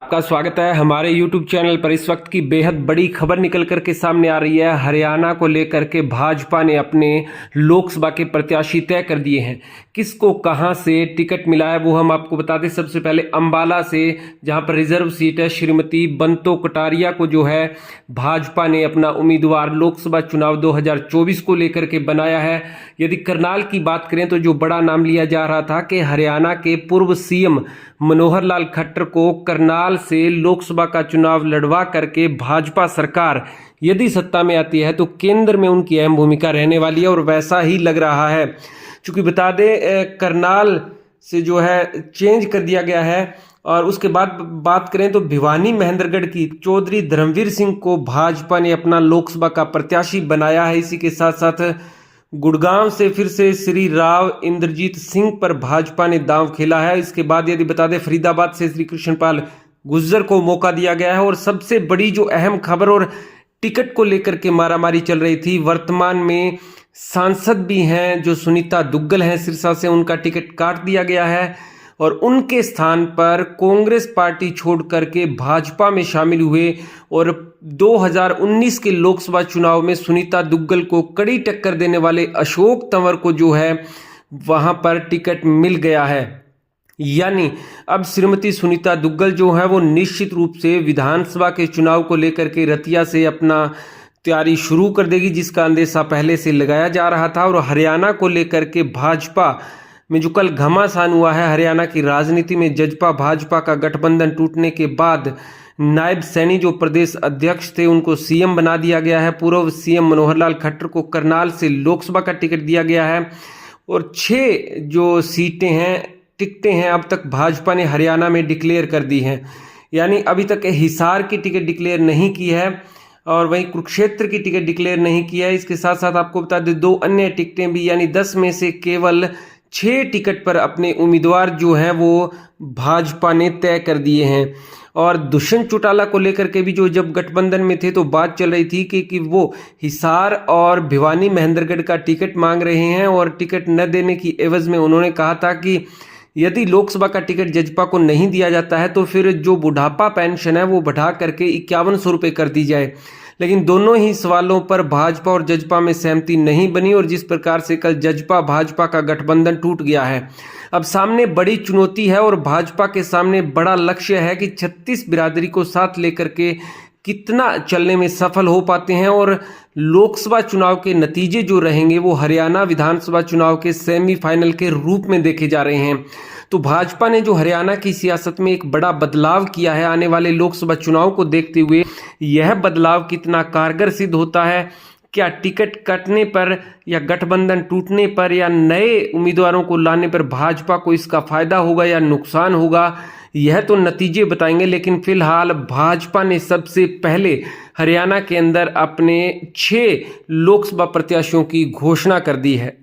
आपका स्वागत है हमारे YouTube चैनल पर। इस वक्त की बेहद बड़ी खबर निकल कर के सामने आ रही है। हरियाणा को लेकर के भाजपा ने अपने लोकसभा के प्रत्याशी तय कर दिए हैं। किसको कहां से टिकट मिला है वो हम आपको बता दें। सबसे पहले अंबाला से, जहां पर रिजर्व सीट है, श्रीमती बंतो कटारिया को जो है भाजपा ने अपना उम्मीदवार लोकसभा चुनाव 2024 को लेकर के बनाया है। यदि करनाल की बात करें तो जो बड़ा नाम लिया जा रहा था कि हरियाणा के पूर्व सीएम मनोहर लाल खट्टर को करनाल से लोकसभा का चुनाव लड़वा करके भाजपा सरकार यदि सत्ता में आती है तो केंद्र में उनकी अहम भूमिका रहने वाली है, और वैसा ही लग रहा है। चूंकि बता दें करनाल से जो है चेंज कर दिया गया है। और उसके बाद बात करें तो भिवानी महेंद्रगढ़ की चौधरी धर्मवीर सिंह को भाजपा ने अपना लोकसभा का प्रत्याशी बनाया है। इसी के साथ साथ गुड़गांव से फिर से श्री राव इंद्रजीत सिंह पर भाजपा ने दांव खेला है। इसके बाद यदि बता दें फरीदाबाद से श्री कृष्णपाल गुर्जर को मौका दिया गया है। और सबसे बड़ी जो अहम खबर और टिकट को लेकर के मारामारी चल रही थी, वर्तमान में सांसद भी हैं जो सुनीता दुग्गल हैं सिरसा से, उनका टिकट काट दिया गया है और उनके स्थान पर कांग्रेस पार्टी छोड़ करके भाजपा में शामिल हुए। और 2019 के लोकसभा चुनाव में सुनीता दुग्गल को कड़ी टक्कर देने वाले अशोक तंवर को जो है वहां पर टिकट मिल गया है। यानी अब श्रीमती सुनीता दुग्गल जो है वो निश्चित रूप से विधानसभा के चुनाव को लेकर के रतिया से अपना तैयारी शुरू कर देगी, जिसका अंदेशा पहले से लगाया जा रहा था। और हरियाणा को लेकर के भाजपा में जो कल घमासान हुआ है, हरियाणा की राजनीति में जजपा भाजपा का गठबंधन टूटने के बाद नायब सैनी जो प्रदेश अध्यक्ष थे उनको सीएम बना दिया गया है। पूर्व सीएम मनोहर लाल खट्टर को करनाल से लोकसभा का टिकट दिया गया है। और 6 जो सीटें हैं, टिकटें हैं, अब तक भाजपा ने हरियाणा में डिक्लेयर कर दी हैं। यानी अभी तक हिसार की टिकट डिक्लेयर नहीं की है और वहीं कुरुक्षेत्र की टिकट डिक्लेयर नहीं किया है। इसके साथ साथ आपको बता दें 2 अन्य टिकटें भी, यानी 10 में से केवल 6 टिकट पर अपने उम्मीदवार जो हैं वो भाजपा ने तय कर दिए हैं। और दुष्यंत चौटाला को लेकर के भी जो जब गठबंधन में थे तो बात चल रही थी कि वो हिसार और भिवानी महेंद्रगढ़ का टिकट मांग रहे हैं। और टिकट न देने की एवज में उन्होंने कहा था कि यदि लोकसभा का टिकट जजपा को नहीं दिया जाता है तो फिर जो बुढ़ापा पेंशन है वो बढ़ा करके 5100 रुपये कर दी जाए। लेकिन दोनों ही सवालों पर भाजपा और जजपा में सहमति नहीं बनी और जिस प्रकार से कल जजपा भाजपा का गठबंधन टूट गया है, अब सामने बड़ी चुनौती है। और भाजपा के सामने बड़ा लक्ष्य है कि 36 बिरादरी को साथ लेकर के कितना चलने में सफल हो पाते हैं। और लोकसभा चुनाव के नतीजे जो रहेंगे वो हरियाणा विधानसभा चुनाव के सेमीफाइनल के रूप में देखे जा रहे हैं। तो भाजपा ने जो हरियाणा की सियासत में एक बड़ा बदलाव किया है आने वाले लोकसभा चुनाव को देखते हुए, यह बदलाव कितना कारगर सिद्ध होता है, क्या टिकट कटने पर या गठबंधन टूटने पर या नए उम्मीदवारों को लाने पर भाजपा को इसका फायदा होगा या नुकसान होगा, यह तो नतीजे बताएंगे। लेकिन फिलहाल भाजपा ने सबसे पहले हरियाणा के अंदर अपने 6 लोकसभा प्रत्याशियों की घोषणा कर दी है।